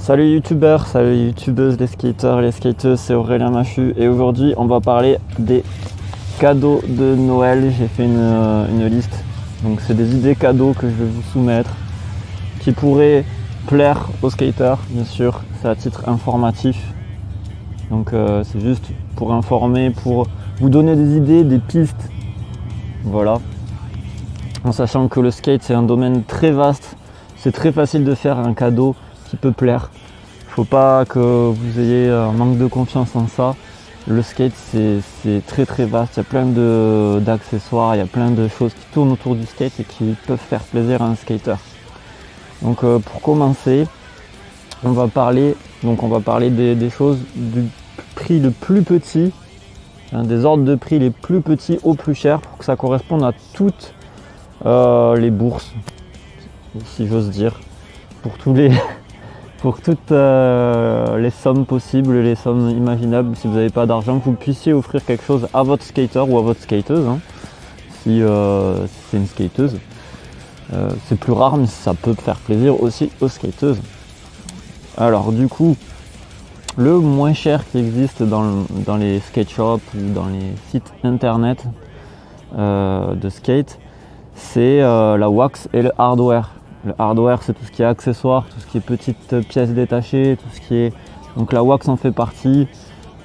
Salut youtubeurs, salut youtubeuses, les skateurs et les skateuses, c'est Aurélien Machu et aujourd'hui on va parler des cadeaux de Noël. J'ai fait une liste, donc c'est des idées cadeaux que je vais vous soumettre qui pourraient plaire aux skateurs, bien sûr, c'est à titre informatif. Donc c'est juste pour informer, pour vous donner des idées, des pistes, voilà. En sachant que le skate c'est un domaine très vaste, c'est très facile de faire un cadeau qui peut plaire. Faut pas que vous ayez un manque de confiance en ça. Le skate c'est très très vaste, il y a plein d'accessoires, il y a plein de choses qui tournent autour du skate et qui peuvent faire plaisir à un skater. Donc pour commencer, on va parler des choses du prix le plus petit, des ordres de prix les plus petits au plus cher pour que ça corresponde à toutes les bourses, si j'ose dire, pour toutes les sommes possibles, les sommes imaginables. Si vous n'avez pas d'argent, que vous puissiez offrir quelque chose à votre skater ou à votre skateuse, si c'est une skateuse. C'est plus rare, mais ça peut faire plaisir aussi aux skateuses. Alors du coup, le moins cher qui existe dans les skate shops ou dans les sites internet de skate, c'est la wax et le hardware. Le hardware, c'est tout ce qui est accessoires, tout ce qui est petites pièces détachées, tout ce qui est... Donc la wax en fait partie.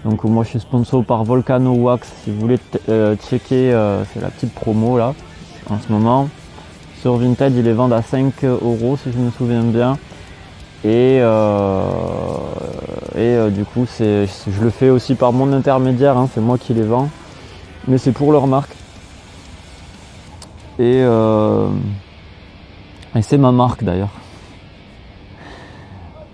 Donc moi je suis sponsor par Volcano Wax. Si vous voulez checker, c'est la petite promo là, en ce moment. Sur Vinted, ils les vendent à 5 € si je me souviens bien. Et du coup, je le fais aussi par mon intermédiaire, c'est moi qui les vends. Mais c'est pour leur marque. Et c'est ma marque d'ailleurs.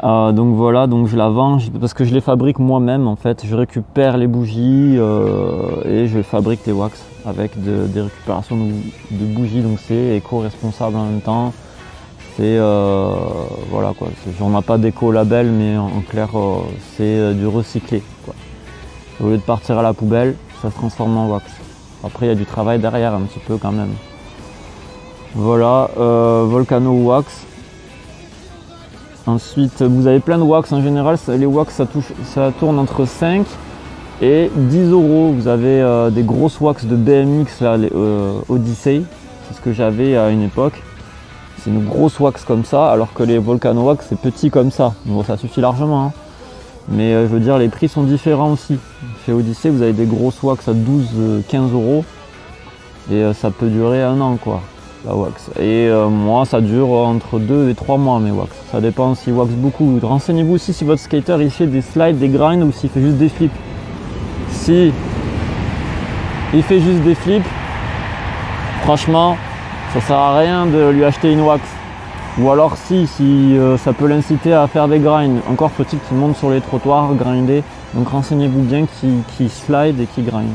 Donc voilà, donc je la vends parce que je les fabrique moi-même en fait. Je récupère les bougies et je fabrique les wax avec des récupérations de bougies. Donc c'est éco-responsable en même temps. C'est voilà quoi. On n'a pas d'éco-label, mais en clair c'est du recyclé, quoi. Au lieu de partir à la poubelle, ça se transforme en wax. Après il y a du travail derrière un petit peu quand même. Voilà, Volcano Wax. Ensuite, vous avez plein de wax en général. Les wax, ça tourne entre 5 et 10 €. Vous avez des grosses wax de BMX, là, les Odyssey. C'est ce que j'avais à une époque. C'est une grosse wax comme ça, alors que les Volcano Wax, c'est petit comme ça. Bon, ça suffit largement. Mais je veux dire, les prix sont différents aussi. Chez Odyssey, vous avez des grosses wax à 12-15 €. Et ça peut durer un an, quoi. La wax. Et moi ça dure entre 2 et 3 mois mes wax. Ça dépend s'il wax beaucoup. Renseignez-vous aussi si votre skater il fait des slides, des grinds ou s'il fait juste des flips. Si il fait juste des flips, franchement ça sert à rien de lui acheter une wax. Ou alors si ça peut l'inciter à faire des grinds. Encore faut-il qu'il monte sur les trottoirs, grinder. Donc renseignez-vous bien qui slide et qui grind.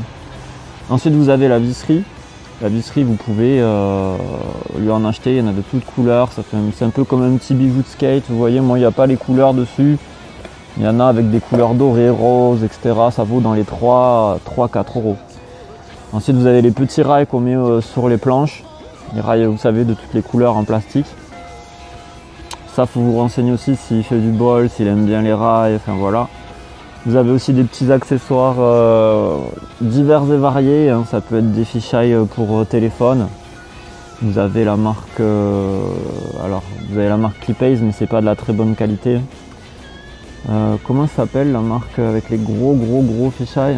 Ensuite vous avez la visserie. La visserie, vous pouvez lui en acheter, il y en a de toutes couleurs, c'est un peu comme un petit bijou de skate, vous voyez, moi il n'y a pas les couleurs dessus, il y en a avec des couleurs dorées, roses, etc. Ça vaut dans les 3-4 €. Ensuite vous avez les petits rails qu'on met sur les planches, les rails vous savez de toutes les couleurs en plastique. Ça faut vous renseigner aussi s'il fait du bol, s'il aime bien les rails, enfin voilà. Vous avez aussi des petits accessoires divers et variés, ça peut être des fisheye pour téléphone. Vous avez la marque Clipaze, mais c'est pas de la très bonne qualité. Comment ça s'appelle la marque avec les gros fisheye?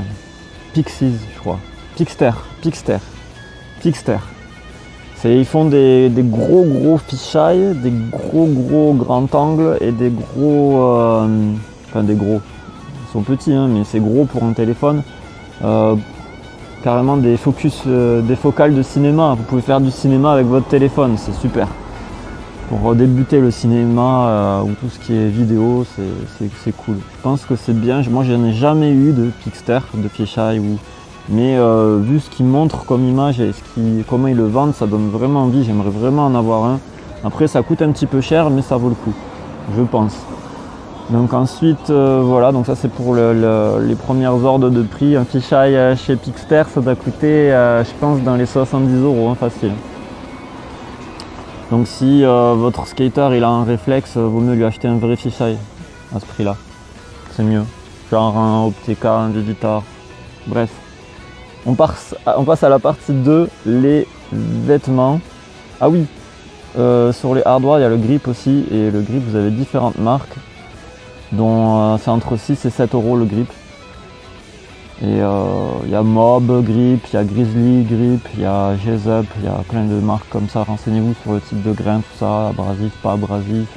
Pixies, je crois. Pixter. Ils font des gros fisheye, des gros grands angles et des gros, des gros. Ils sont petits, mais c'est gros pour un téléphone. Carrément des focales de cinéma. Vous pouvez faire du cinéma avec votre téléphone, c'est super. Pour débuter le cinéma ou tout ce qui est vidéo, c'est cool. Je pense que c'est bien. Moi, je n'ai jamais eu de Pixter, de fisheye, mais vu ce qu'ils montrent comme image et comment ils le vendent, ça donne vraiment envie. J'aimerais vraiment en avoir un. Après, ça coûte un petit peu cher, mais ça vaut le coup, je pense. Donc ensuite, voilà, donc ça c'est pour les premières ordres de prix. Un fisheye chez Pixter, ça doit coûter, je pense, dans les 70 € facile. Donc si votre skater il a un réflexe, vaut mieux lui acheter un vrai fisheye. à ce prix là. C'est mieux. Genre un Optica, un Visitor. Bref. On passe à la partie 2, les vêtements. Ah oui, sur les hardware, il y a le grip aussi. Et le grip, vous avez différentes marques, dont c'est entre 6 et 7 euros le grip. Et il y a Mob Grip, il y a Grizzly Grip, il y a G-Up, il y a plein de marques comme ça. Renseignez-vous sur le type de grain, tout ça, abrasif, pas abrasif.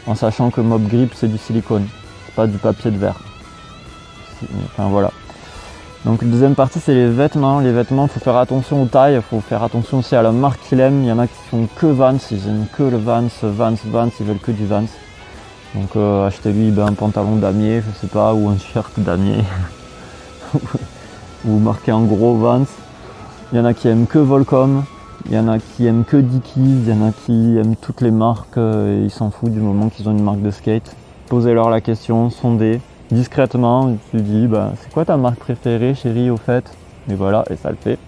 En sachant que Mob Grip, c'est du silicone, c'est pas du papier de verre. Enfin voilà. Donc la deuxième partie, c'est les vêtements. Les vêtements, il faut faire attention aux tailles, il faut faire attention aussi à la marque qu'il aime. Il y en a qui font que Vans, ils aiment que le Vans, ils veulent que du Vans. Donc achetez-lui un pantalon damier, je sais pas, ou un shirt damier. Ou marqué en gros Vans. Il y en a qui aiment que Volcom, il y en a qui aiment que Dickies, il y en a qui aiment toutes les marques et ils s'en foutent du moment qu'ils ont une marque de skate. Posez-leur la question, sondez discrètement, tu dis c'est quoi ta marque préférée chérie au fait? Et voilà, et ça le fait.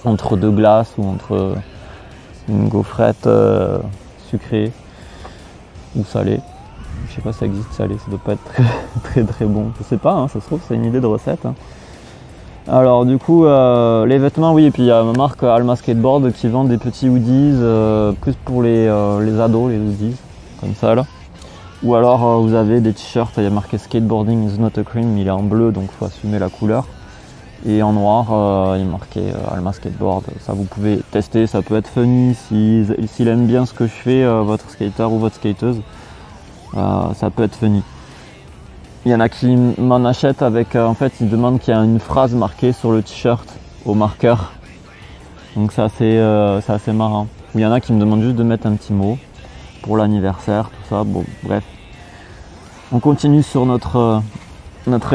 Entre deux glaces ou entre une gaufrette sucrée ou salée. Je sais pas si ça existe salé, ça doit pas être très très bon. Je sais pas, hein, ça se trouve c'est une idée de recette. Hein. Alors du coup les vêtements, oui, et puis il y a ma marque Alma Skateboard qui vend des petits hoodies plus pour les ados, les hoodies, comme ça là. Ou alors vous avez des t-shirts, il y a marqué Skateboarding is not a crime, il est en bleu donc il faut assumer la couleur. Et en noir il est marqué Alma Skateboard, ça vous pouvez tester, ça peut être funny s'il aime bien ce que je fais, votre skater ou votre skateuse. Ça peut être funny. Il y en a qui m'en achètent avec, en fait, ils demandent qu'il y a une phrase marquée sur le t-shirt au marqueur. Donc c'est assez marrant. Ou il y en a qui me demandent juste de mettre un petit mot pour l'anniversaire, tout ça. Bon, bref. On continue sur notre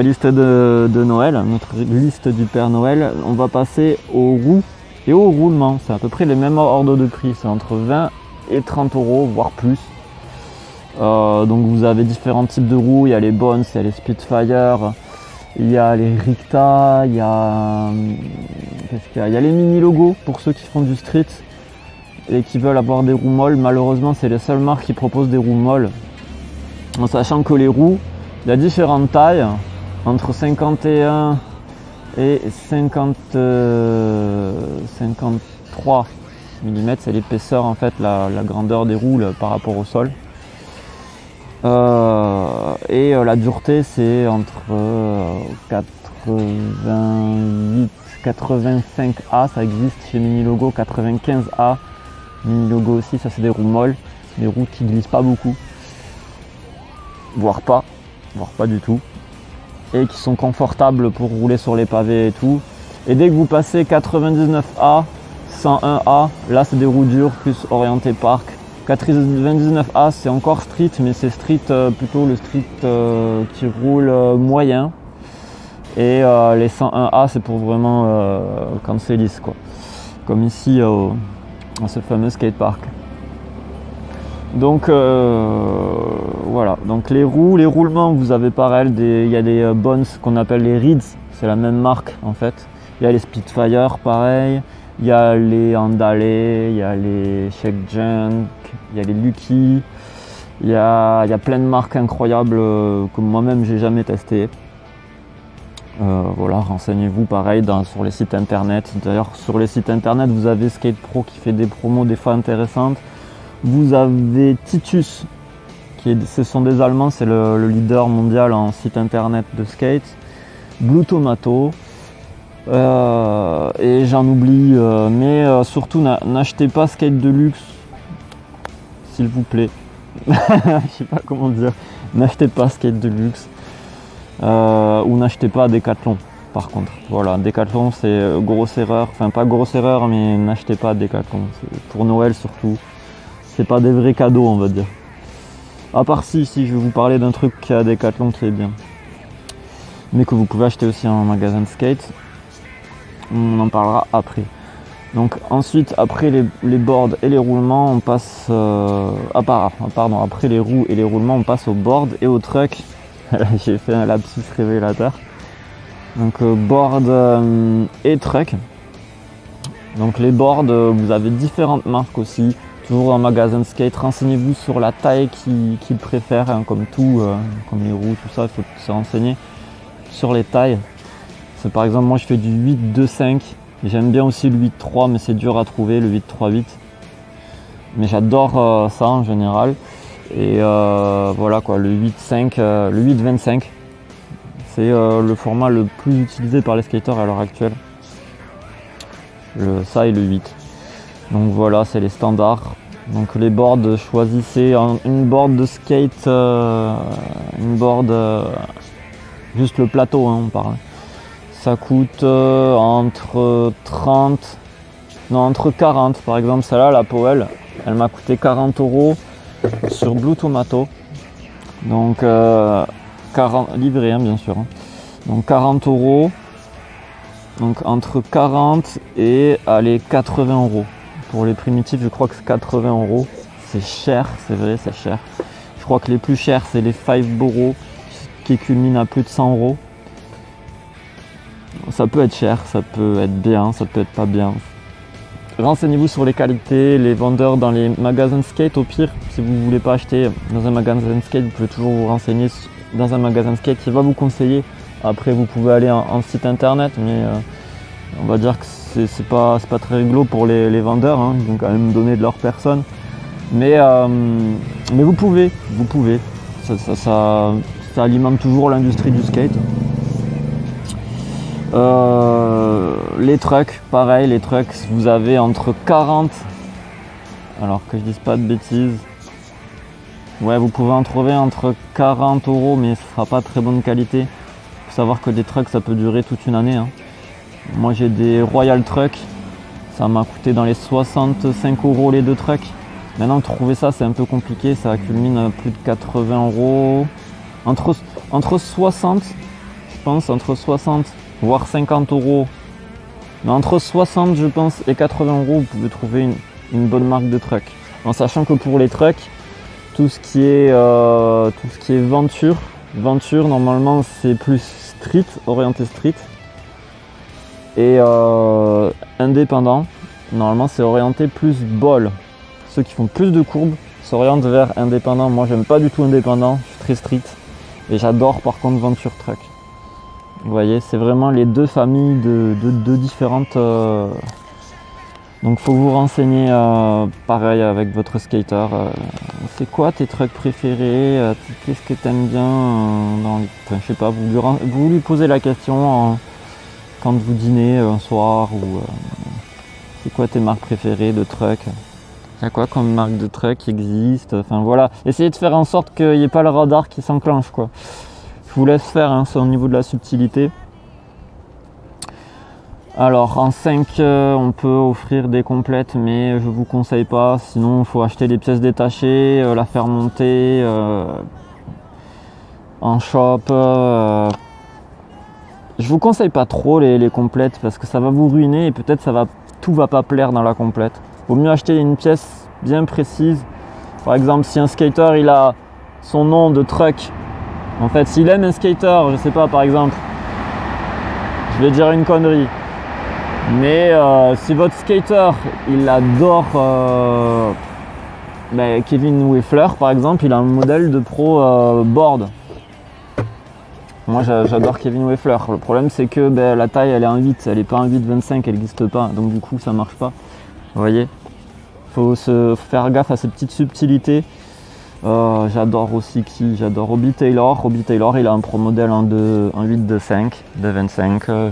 liste de Noël, notre liste du Père Noël. On va passer aux roues et aux roulements. C'est à peu près les mêmes ordres de prix. C'est entre 20 et 30 euros, voire plus. Donc vous avez différents types de roues, il y a les Bones, il y a les Spitfire, il y a les Ricta, il y a les mini logos pour ceux qui font du street et qui veulent avoir des roues molles. Malheureusement c'est les seules marques qui proposent des roues molles, en sachant que les roues, il y a différentes tailles, entre 51 et 53 mm, c'est l'épaisseur en fait, la grandeur des roues par rapport au sol. Et la dureté c'est entre 88, 85A, ça existe chez Mini Logo, 95A, Mini Logo aussi, ça c'est des roues molles, des roues qui glissent pas beaucoup, voire pas du tout, et qui sont confortables pour rouler sur les pavés et tout. Et dès que vous passez 99A, 101A, là c'est des roues dures plus orientées parc. 99A c'est encore street, mais c'est street plutôt le street qui roule moyen. Et les 101A c'est pour vraiment quand c'est lisse quoi. Comme ici à ce fameux skatepark. Donc voilà, donc les roulements, vous avez pareil, il y a des Bones qu'on appelle les Reeds, c'est la même marque en fait. Il y a les Spitfire pareil. Il y a les Andale, il y a les Shake Junk, il y a les Lucky, il y a plein de marques incroyables que moi-même j'ai jamais testé. Voilà, renseignez-vous pareil sur les sites internet. D'ailleurs sur les sites internet vous avez Skate Pro qui fait des promos des fois intéressantes. Vous avez Titus, ce sont des Allemands, c'est le leader mondial en site internet de skate. Blue Tomato. Et j'en oublie, mais surtout n'achetez pas skate de luxe, s'il vous plaît. Je sais pas comment dire. N'achetez pas skate de luxe ou n'achetez pas Decathlon. Par contre, voilà, Decathlon c'est grosse erreur. Enfin pas grosse erreur, mais n'achetez pas Decathlon. Pour Noël surtout, c'est pas des vrais cadeaux on va dire. À part si je vais vous parler d'un truc qui a Decathlon qui est bien, mais que vous pouvez acheter aussi en magasin de skate. On en parlera après. Donc ensuite, après les boards et les roulements, on passe après les roues et les roulements, on passe aux boards et aux trucks. J'ai fait un lapsus révélateur. Donc board et truck. Donc les boards, vous avez différentes marques aussi. Toujours un magasin de skate, renseignez-vous sur la taille qu'il préfère, hein, comme tout, comme les roues, tout ça, il faut se renseigner sur les tailles. Par exemple, moi je fais du 8-2-5, j'aime bien aussi le 8-3, mais c'est dur à trouver, le 8-3-8. Mais j'adore ça en général. Et voilà quoi, le 8-5, le 8-25, c'est le format le plus utilisé par les skateurs à l'heure actuelle. Ça et le 8. Donc voilà, c'est les standards. Donc les boards, choisissez une board de skate, une board, juste le plateau, hein, on parle. Ça coûte entre 40 par exemple. Celle-là, la Powell, elle m'a coûté 40 € sur Blue Tomato. Donc 40 livré, hein, bien sûr. Hein. Donc 40 €. Donc entre 40 et allez, 80 €. Pour les primitifs, je crois que c'est 80 €. C'est cher, c'est vrai, c'est cher. Je crois que les plus chers, c'est les 5 Boro qui culminent à plus de 100 €. Ça peut être cher, ça peut être bien, ça peut être pas bien. Renseignez-vous sur les qualités, les vendeurs dans les magasins de skate. Au pire, si vous ne voulez pas acheter dans un magasin de skate, vous pouvez toujours vous renseigner dans un magasin de skate qui va vous conseiller. Après, vous pouvez aller en site internet, mais on va dire que c'est pas très rigolo pour les vendeurs, hein. Ils vont quand même donner de leur personne. Mais vous pouvez. Ça alimente toujours l'industrie du skate. Les trucks, pareil, les trucks, vous avez entre 40, alors que je dise pas de bêtises, ouais, vous pouvez en trouver entre 40 €, mais ce sera pas très bonne qualité. Il faut savoir que des trucks, ça peut durer toute une année, hein. Moi j'ai des Royal Trucks, ça m'a coûté dans les 65 € les deux trucks. Maintenant trouver ça c'est un peu compliqué, ça culmine à plus de 80 €, entre 60, je pense, entre 60 voire 50 €. Mais entre 60 je pense et 80 €, vous pouvez trouver une bonne marque de truck. En sachant que pour les trucks, tout ce qui est Venture normalement c'est plus street, orienté street. Et indépendant, normalement c'est orienté plus ball. Ceux qui font plus de courbes s'orientent vers indépendant. Moi j'aime pas du tout indépendant, je suis très strict. Et j'adore par contre Venture Truck. Vous voyez, c'est vraiment les deux familles de différentes. Donc faut vous renseigner pareil avec votre skater. C'est quoi tes trucks préférés, qu'est-ce que t'aimes bien je sais pas, vous lui posez la question quand vous dînez un soir ou c'est quoi tes marques préférées de truck. Il y a quoi comme marque de truck qui existe, enfin voilà, essayez de faire en sorte qu'il n'y ait pas le radar qui s'enclenche quoi. Je vous laisse faire, hein, c'est au niveau de la subtilité. Alors en 5 on peut offrir des complètes, mais je vous conseille pas, sinon il faut acheter des pièces détachées, la faire monter en shop. Je vous conseille pas trop les complètes parce que ça va vous ruiner et peut-être tout va pas plaire dans la complète. Vaut mieux acheter une pièce bien précise. Par exemple, si un skater il a son nom de truck, en fait s'il aime un skater, je sais pas, par exemple, je vais dire une connerie, mais si votre skater il adore Kevin Weffler par exemple, il a un modèle de pro board. Moi j'adore Kevin Weffler. Le problème c'est que la taille elle est en 8, elle est pas en 8,25, elle n'existe pas, donc du coup ça marche pas. Vous voyez, faut se faire gaffe à ces petites subtilités. J'adore aussi j'adore Obi Taylor. Obi Taylor il a un pro modèle en 8,25, 2,25.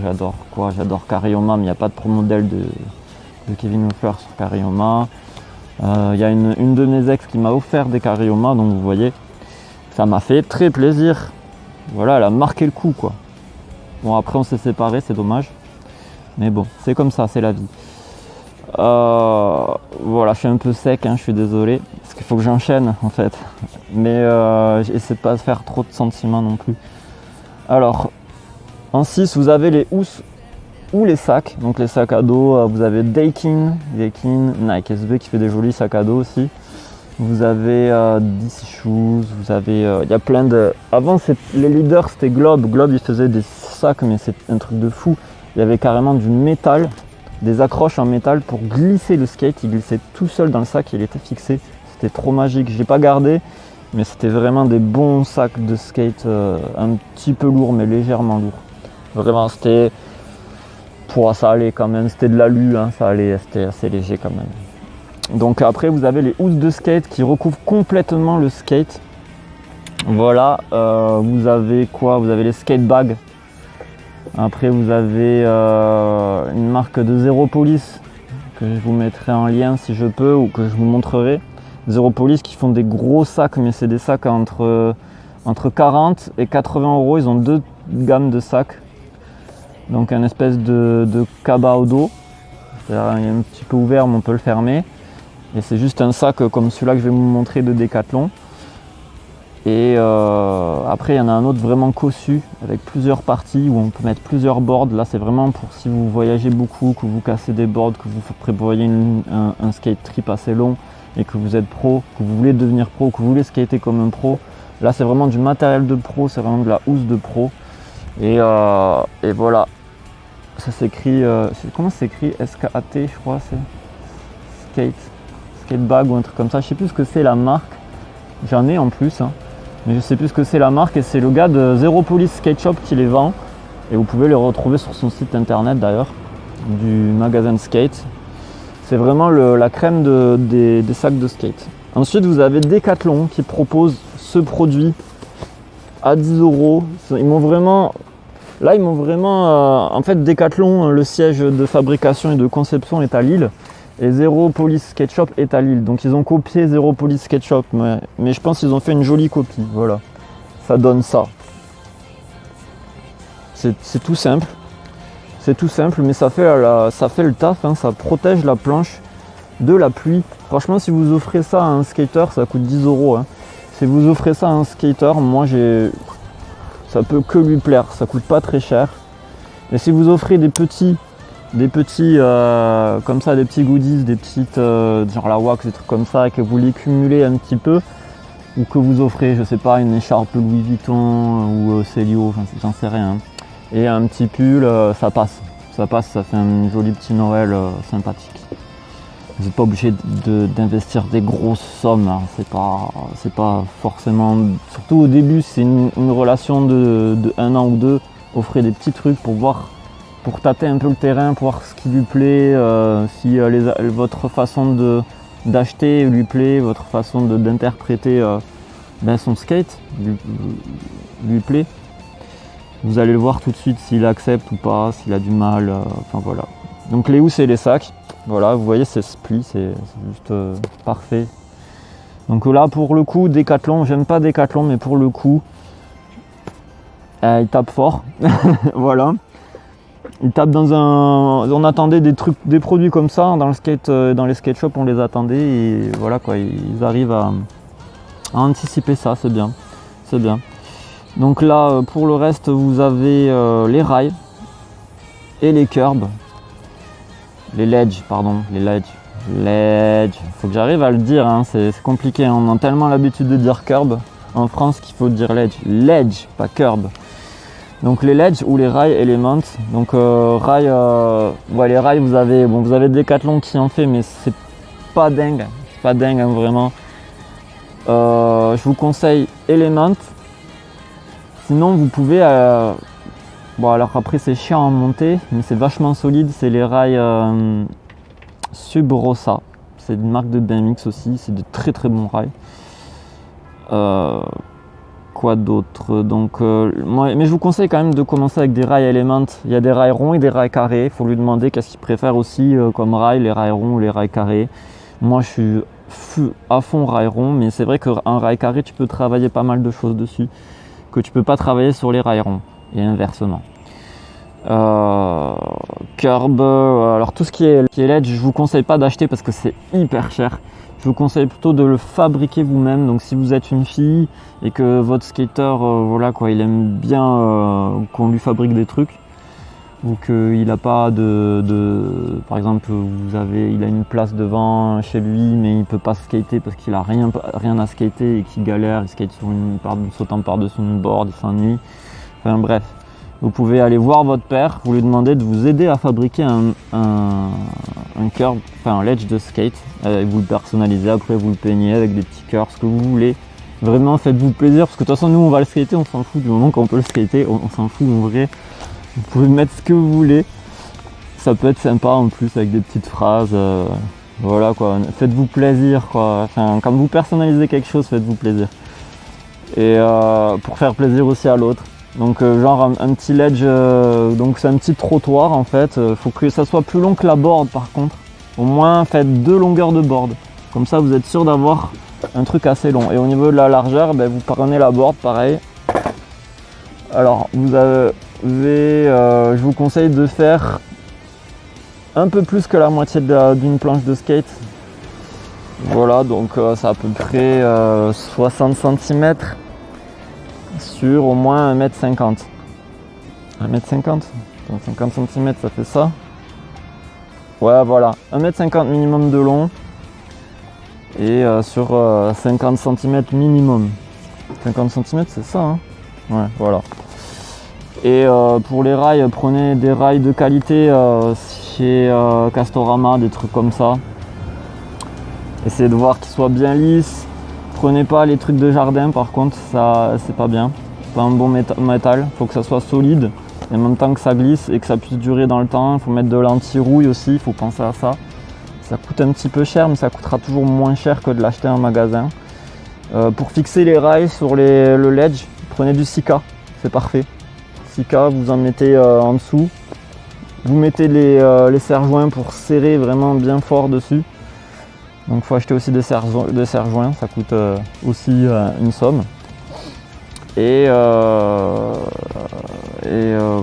J'adore Carrioma, mais il n'y a pas de pro modèle de Kevin Weffler sur Carrioma. Il y a une de mes ex qui m'a offert des Carrioma, donc vous voyez, ça m'a fait très plaisir. Voilà, elle a marqué le coup quoi. Bon après on s'est séparés, c'est dommage. Mais bon, c'est comme ça, c'est la vie. Voilà, je suis un peu sec, hein, je suis désolé. Parce qu'il faut que j'enchaîne en fait. Mais j'essaie de pas faire trop de sentiments non plus. Alors, en 6, vous avez les housses ou les sacs. Donc les sacs à dos, vous avez Daikin, Nike SB qui fait des jolis sacs à dos aussi. Vous avez DC Shoes, vous avez, il y a plein de... Avant, les leaders, c'était Globe. Globe, ils faisaient des sacs, mais c'est un truc de fou. Il y avait carrément du métal des accroches en métal pour glisser le skate. Il glissait tout seul dans le sac et il était fixé. C'était trop magique. Je l'ai pas gardé, mais c'était vraiment des bons sacs de skate, un petit peu lourds mais légèrement lourds. Vraiment, c'était... ça allait quand même, c'était de l'alu, hein, ça allait, c'était assez léger quand même. Donc après vous avez les housses de skate qui recouvrent complètement le skate. Voilà, vous avez quoi? Vous avez les skate bags. Après vous avez une marque de Zero Police que je vous mettrai en lien si je peux ou que je vous montrerai. Zero Police qui font des gros sacs, mais c'est des sacs entre 40 et 80 euros. Ils ont deux gammes de sacs. Donc un espèce de cabas au dos. C'est-à-dire il est un petit peu ouvert mais on peut le fermer. Et c'est juste un sac comme celui-là que je vais vous montrer de Decathlon. Et après il y en a un autre vraiment cossu avec plusieurs parties où on peut mettre plusieurs boards. Là c'est vraiment pour si vous voyagez beaucoup, que vous cassez des boards, que vous prévoyez un skate trip assez long et que vous êtes pro, que vous voulez devenir pro, que vous voulez skater comme un pro. Là c'est vraiment du matériel de pro, c'est vraiment de la housse de pro. Et voilà. Ça s'écrit, comment ça s'écrit? S-K-A-T je crois, c'est skate bag ou un truc comme ça. Je sais plus ce que c'est la marque. J'en ai en plus, hein. Mais je sais plus ce que c'est la marque et c'est le gars de Zero Police Skate Shop qui les vend. Et vous pouvez les retrouver sur son site internet d'ailleurs, du magasin de skate. C'est vraiment la crème des sacs de skate. Ensuite vous avez Decathlon qui propose ce produit à 10 euros. Ils m'ont vraiment... Là, ils m'ont vraiment... en fait, Decathlon, le siège de fabrication et de conception est à Lille. Et Zero Police Skate Shop est à Lille. Donc, ils ont copié Zero Police Skate Shop. Mais je pense qu'ils ont fait une jolie copie. Voilà. Ça donne ça. C'est tout simple. C'est tout simple, mais ça fait le taf. Hein. Ça protège la planche de la pluie. Franchement, si vous offrez ça à un skater, ça coûte 10 euros. Hein. Si vous offrez ça à un skater, moi, ça peut que lui plaire, ça coûte pas très cher. Et si vous offrez des petits comme ça, des petits goodies, des petites genre la wax, des trucs comme ça, et que vous les cumulez un petit peu, ou que vous offrez, je sais pas, une écharpe Louis Vuitton ou Célio, enfin j'en sais rien, et un petit pull, ça passe, ça fait un joli petit Noël sympathique. Vous n'êtes pas obligé d'investir des grosses sommes, hein. C'est pas forcément, surtout au début, c'est une relation de 1 an ou 2. Offrez des petits trucs pour tâter un peu le terrain, pour voir ce qui lui plaît, si votre façon d'acheter lui plaît, votre façon d'interpréter son skate lui plaît. Vous allez le voir tout de suite s'il accepte ou pas, s'il a du mal, enfin voilà. Donc les housses et les sacs. Voilà, vous voyez, c'est split, c'est juste parfait. Donc là, pour le coup, Decathlon, j'aime pas Decathlon, mais pour le coup, il tape fort. Voilà. Il tape on attendait des produits comme ça dans les skate shops, on les attendait et voilà quoi, ils arrivent à anticiper ça, c'est bien. C'est bien. Donc là, pour le reste, vous avez les rails et les curbs. Les ledges, faut que j'arrive à le dire, hein. C'est compliqué, hein. On a tellement l'habitude de dire curb en France qu'il faut dire ledge, pas curb. Donc les ledges ou les rails Element. Donc les rails, vous avez Decathlon qui en fait, mais c'est pas dingue, hein, vraiment. Je vous conseille Element. Sinon vous pouvez alors après c'est chiant à monter, mais c'est vachement solide, c'est les rails Subrosa. C'est une marque de BMX aussi, c'est de très très bons rails. Quoi d'autre? Donc mais je vous conseille quand même de commencer avec des rails Element. Il y a des rails ronds et des rails carrés. Il faut lui demander qu'est-ce qu'il préfère aussi comme rails, les rails ronds ou les rails carrés. Moi je suis à fond rail rond, mais c'est vrai qu'un rail carré tu peux travailler pas mal de choses dessus que tu peux pas travailler sur les rails ronds et inversement. Curb, alors tout ce qui est LED, je vous conseille pas d'acheter parce que c'est hyper cher. Je vous conseille plutôt de le fabriquer vous-même. Donc si vous êtes une fille et que votre skater voilà quoi, il aime bien qu'on lui fabrique des trucs, ou qu'il n'a pas par exemple il a une place devant chez lui mais il peut pas skater parce qu'il a rien à skater et qu'il galère, il skate sautant par-dessus une board, il s'ennuie. Enfin bref. Vous pouvez aller voir votre père, vous lui demandez de vous aider à fabriquer un curb, enfin un ledge de skate. Vous le personnalisez, après vous le peignez avec des petits cœurs, ce que vous voulez. Vraiment faites-vous plaisir, parce que de toute façon nous on va le skater, on s'en fout du moment qu'on peut le skater, on s'en fout en vrai. Vous pouvez mettre ce que vous voulez. Ça peut être sympa en plus avec des petites phrases. Voilà quoi, faites-vous plaisir quoi. Enfin, quand vous personnalisez quelque chose, faites-vous plaisir. Et pour faire plaisir aussi à l'autre. Donc genre un petit ledge, donc c'est un petit trottoir en fait. Faut que ça soit plus long que la board par contre. Au moins faites 2 longueurs de board. Comme ça vous êtes sûr d'avoir un truc assez long. Et au niveau de la largeur, ben, vous prenez la board pareil. Alors vous avez, je vous conseille de faire un peu plus que la moitié d'une planche de skate. Voilà, donc c'est à peu près 60 cm sur au moins 1m50. 1m50 donc 50 cm ça fait ça. Ouais voilà, 1m50 minimum de long et sur 50 cm minimum. 50 cm c'est ça hein. Ouais voilà. Et pour les rails, prenez des rails de qualité chez Castorama, des trucs comme ça. Essayez de voir qu'ils soient bien lisses. Prenez pas les trucs de jardin par contre, ça c'est pas bien. C'est pas un bon métal, il faut que ça soit solide et en même temps que ça glisse et que ça puisse durer dans le temps. Il faut mettre de l'anti-rouille aussi, il faut penser à ça. Ça coûte un petit peu cher mais ça coûtera toujours moins cher que de l'acheter en magasin. Pour fixer les rails sur le ledge, prenez du Sika, c'est parfait. Sika, vous en mettez en dessous. Vous mettez les serre-joints pour serrer vraiment bien fort dessus. Donc il faut acheter aussi des serre-joints, ça coûte aussi une somme. Et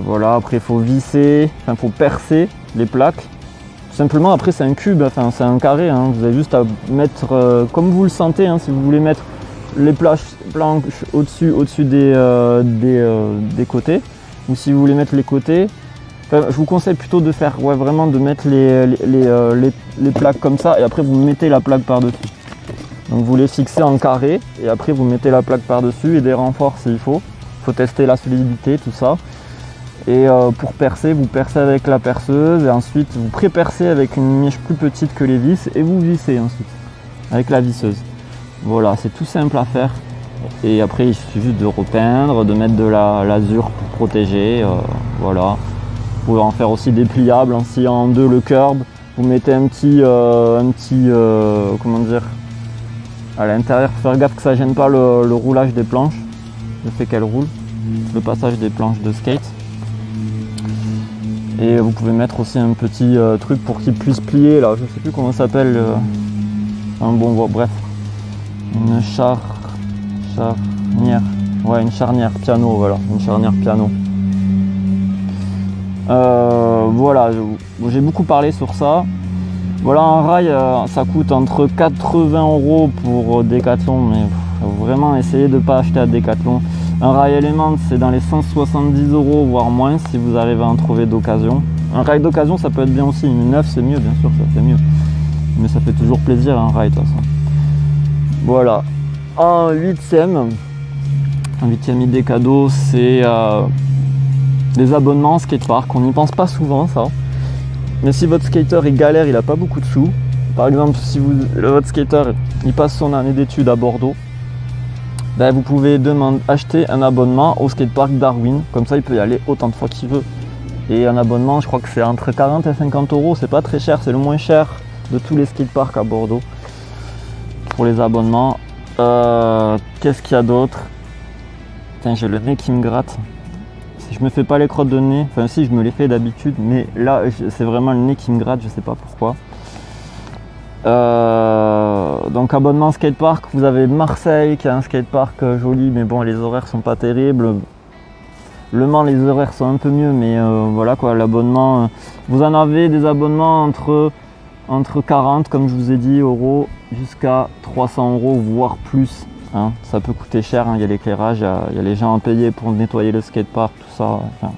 voilà, après il faut visser, enfin il faut percer les plaques. Tout simplement après c'est un cube, enfin c'est un carré, hein. Vous avez juste à mettre comme vous le sentez, hein, si vous voulez mettre les planches au-dessus des côtés, ou si vous voulez mettre les côtés. Enfin, je vous conseille plutôt de faire vraiment de mettre les plaques comme ça et après vous mettez la plaque par dessus. Donc vous les fixez en carré et après vous mettez la plaque par dessus et des renforts s'il faut. Il faut tester la solidité, tout ça. Et pour percer, vous percez avec la perceuse et ensuite vous pré-percez avec une miche plus petite que les vis et vous vissez ensuite avec la visseuse. Voilà, c'est tout simple à faire. Et après il suffit juste de repeindre, de mettre de l'azur pour protéger, voilà. Vous pouvez en faire aussi des pliables, en sciant en deux le curb. Vous mettez un petit comment dire, à l'intérieur, faire gaffe que ça gêne pas le roulage des planches, le fait qu'elles roulent, le passage des planches de skate. Et vous pouvez mettre aussi un petit truc pour qu'il puisse plier là, je sais plus comment ça s'appelle. Bref, une charnière, ouais une charnière piano, voilà, une charnière piano. Voilà, j'ai beaucoup parlé sur ça. Voilà, un rail, ça coûte entre 80 € pour Decathlon, mais faut vraiment essayer de ne pas acheter à Decathlon. Un rail Element, c'est dans les 170 €, voire moins, si vous arrivez à en trouver d'occasion. Un rail d'occasion, ça peut être bien aussi, une neuf, c'est mieux, bien sûr, ça fait mieux. Mais ça fait toujours plaisir, un rail, de toute façon. Voilà. Un huitième idée cadeau, c'est les abonnements skatepark. On n'y pense pas souvent, ça. Mais si votre skater il galère, il n'a pas beaucoup de sous. Par exemple, si votre skater il passe son année d'études à Bordeaux, ben vous pouvez acheter un abonnement au skatepark Darwin. Comme ça, il peut y aller autant de fois qu'il veut. Et un abonnement, je crois que c'est entre 40 et 50 €. C'est pas très cher, c'est le moins cher de tous les skateparks à Bordeaux pour les abonnements. Qu'est-ce qu'il y a d'autre? Putain, j'ai le nez qui me gratte. Je me fais pas les crottes de nez, enfin si je me les fais d'habitude, mais là c'est vraiment le nez qui me gratte, je sais pas pourquoi. Donc abonnement skatepark, vous avez Marseille qui a un skatepark joli, mais bon les horaires sont pas terribles. Le Mans les horaires sont un peu mieux, mais voilà quoi, l'abonnement, vous en avez des abonnements entre 40 comme je vous ai dit euros jusqu'à 300 €, voire plus. Hein, ça peut coûter cher, hein, il y a l'éclairage, il y a les gens à payer pour nettoyer le skatepark, tout ça, enfin,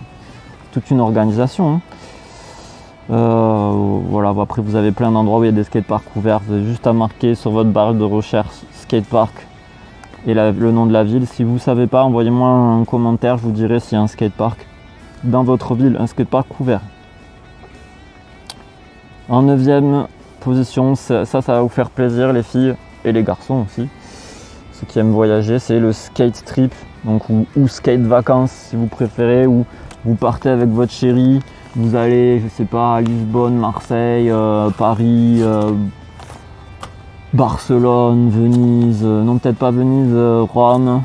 toute une organisation. Hein. Voilà, après vous avez plein d'endroits où il y a des skateparks ouverts, vous avez juste à marquer sur votre barre de recherche skatepark et le nom de la ville. Si vous ne savez pas, envoyez-moi un commentaire, je vous dirai s'il y a un skatepark. dans votre ville, un skatepark couvert. En 9e position, ça va vous faire plaisir les filles et les garçons aussi. Ceux qui aiment voyager, c'est le skate trip, donc ou skate vacances si vous préférez, où vous partez avec votre chérie, vous allez, je sais pas, à Lisbonne, Marseille, Paris, Barcelone, Venise, non peut-être pas Venise, Rome,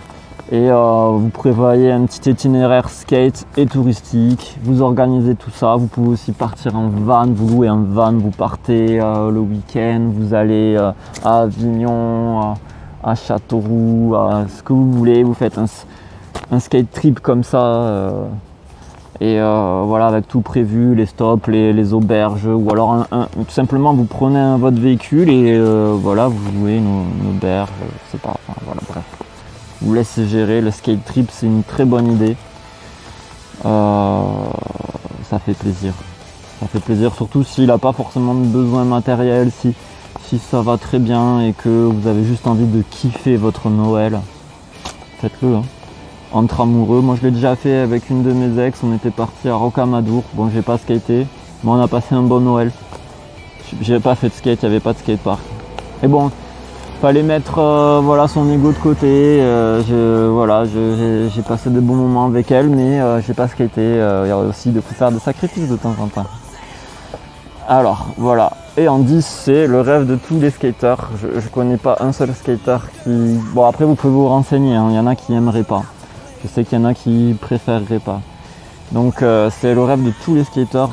et vous prévoyez un petit itinéraire skate et touristique, vous organisez tout ça, vous pouvez aussi partir en van, vous louez un van, vous partez le week-end, vous allez à Avignon, à Châteauroux, à ce que vous voulez, vous faites un skate trip comme ça, et voilà, avec tout prévu, les stops, les auberges, ou alors tout simplement vous prenez votre véhicule et voilà, vous louez une auberge, je sais pas, enfin, voilà, bref. Vous laissez gérer, le skate trip c'est une très bonne idée. Ça fait plaisir. Ça fait plaisir, surtout s'il n'a pas forcément de besoin matériel, si ça va très bien et que vous avez juste envie de kiffer votre Noël. Faites-le. Hein. Entre amoureux, moi je l'ai déjà fait avec une de mes ex, on était parti à Rocamadour. Bon, j'ai pas skaté, mais on a passé un bon Noël. J'ai pas fait de skate, il n'y avait pas de skatepark. Et bon, fallait mettre voilà, son ego de côté. J'ai passé de bons moments avec elle, mais j'ai pas skaté. Il y a aussi de faire des sacrifices de temps en temps. Alors voilà. Et en 10, c'est le rêve de tous les skateurs. Je connais pas un seul skater qui. Bon, après vous pouvez vous renseigner. Hein. Il y en a qui aimeraient pas. Je sais qu'il y en a qui préféreraient pas. Donc c'est le rêve de tous les skateurs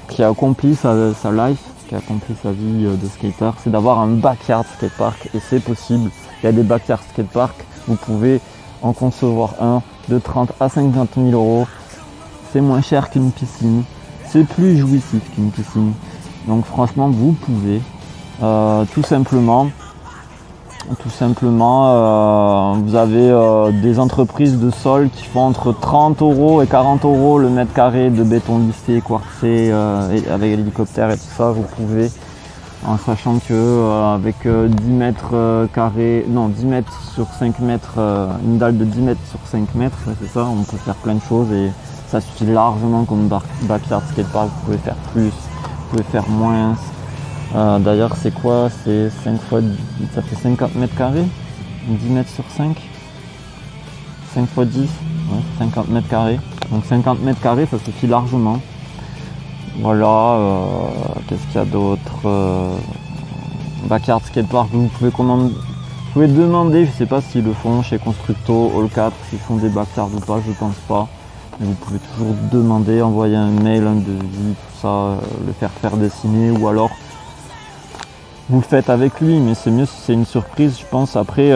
qui a accompli sa life, qui a accompli sa vie de skater, c'est d'avoir un backyard skatepark et c'est possible. Il y a des backyard skateparks, vous pouvez en concevoir un de 30 à 50 000 euros. C'est moins cher qu'une piscine, c'est plus jouissif qu'une piscine. Donc franchement vous pouvez tout simplement vous avez des entreprises de sol qui font entre 30 euros et 40 euros le mètre carré de béton lissé, quartzé, avec l'hélicoptère et tout ça. Vous pouvez, en sachant que avec 10 mètres carrés, non 10 mètres sur 5 mètres, une dalle de 10 mètres sur 5 mètres, c'est ça, on peut faire plein de choses et ça suffit largement comme backyard skatepark. Vous pouvez faire plus, vous pouvez faire moins. D'ailleurs c'est quoi, c'est 5 fois 10, ça fait 50 mètres carrés, 10 mètres sur 5, 5 fois 10, ouais, 50 mètres carrés, donc 50 mètres carrés ça suffit largement. Voilà, qu'est-ce qu'il y a d'autre, backyard skatepark, vous pouvez demander, je sais pas s'ils le font chez Constructo, All 4, s'ils font des backyards ou pas, je pense pas, mais vous pouvez toujours demander, envoyer un mail, un devis, tout ça, le faire dessiner ou alors vous le faites avec lui, mais c'est mieux si c'est une surprise, je pense. Après,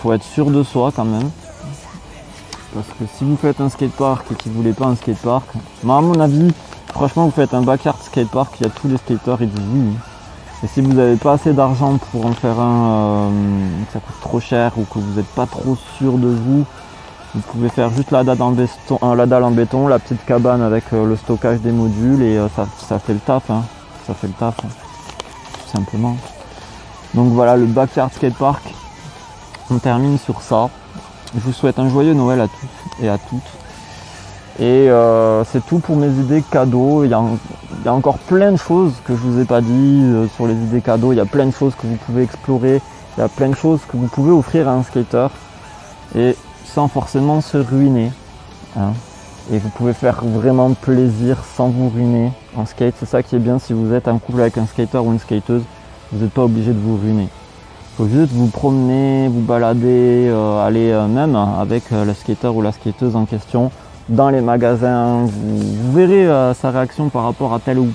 faut être sûr de soi quand même. Parce que si vous faites un skatepark et que vous voulez pas un skatepark, moi à mon avis, franchement, vous faites un backyard skatepark, il y a tous les skateurs, ils disent oui. Et si vous n'avez pas assez d'argent pour en faire un, que ça coûte trop cher ou que vous n'êtes pas trop sûr de vous, vous pouvez faire juste la dalle en béton, la petite cabane avec le stockage des modules et ça fait le taf. Hein. Ça fait le taf. Hein. Simplement. Donc voilà le backyard skatepark, on termine sur ça. Je vous souhaite un joyeux Noël à tous et à toutes. Et c'est tout pour mes idées cadeaux. Il y a encore plein de choses que je vous ai pas dit sur les idées cadeaux. Il y a plein de choses que vous pouvez explorer. Il y a plein de choses que vous pouvez offrir à un skater et sans forcément se ruiner. Hein. Et vous pouvez faire vraiment plaisir sans vous ruiner en skate. C'est ça qui est bien si vous êtes en couple avec un skater ou une skateuse. Vous n'êtes pas obligé de vous ruiner. Il faut juste vous promener, vous balader, aller même avec le skater ou la skateuse en question dans les magasins. Vous verrez sa réaction par rapport à tel ou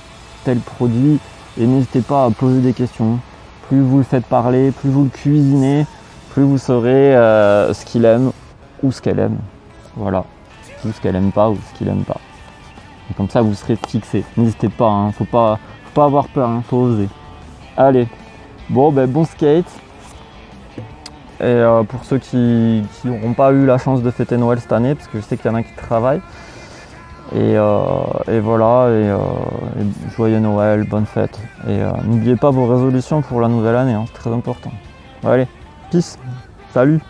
tel produit et n'hésitez pas à poser des questions. Plus vous le faites parler, plus vous le cuisinez, plus vous saurez ce qu'il aime ou ce qu'elle aime. Voilà. Ou ce qu'elle aime pas ou ce qu'il aime pas. Et comme ça vous serez fixé. N'hésitez pas, hein. Faut pas avoir peur, hein. Faut oser. Allez, bon skate. Et pour ceux qui n'auront pas eu la chance de fêter Noël cette année, parce que je sais qu'il y en a qui travaillent. Et voilà, et joyeux Noël, bonne fête. Et n'oubliez pas vos résolutions pour la nouvelle année, hein. C'est très important. Allez, peace, salut.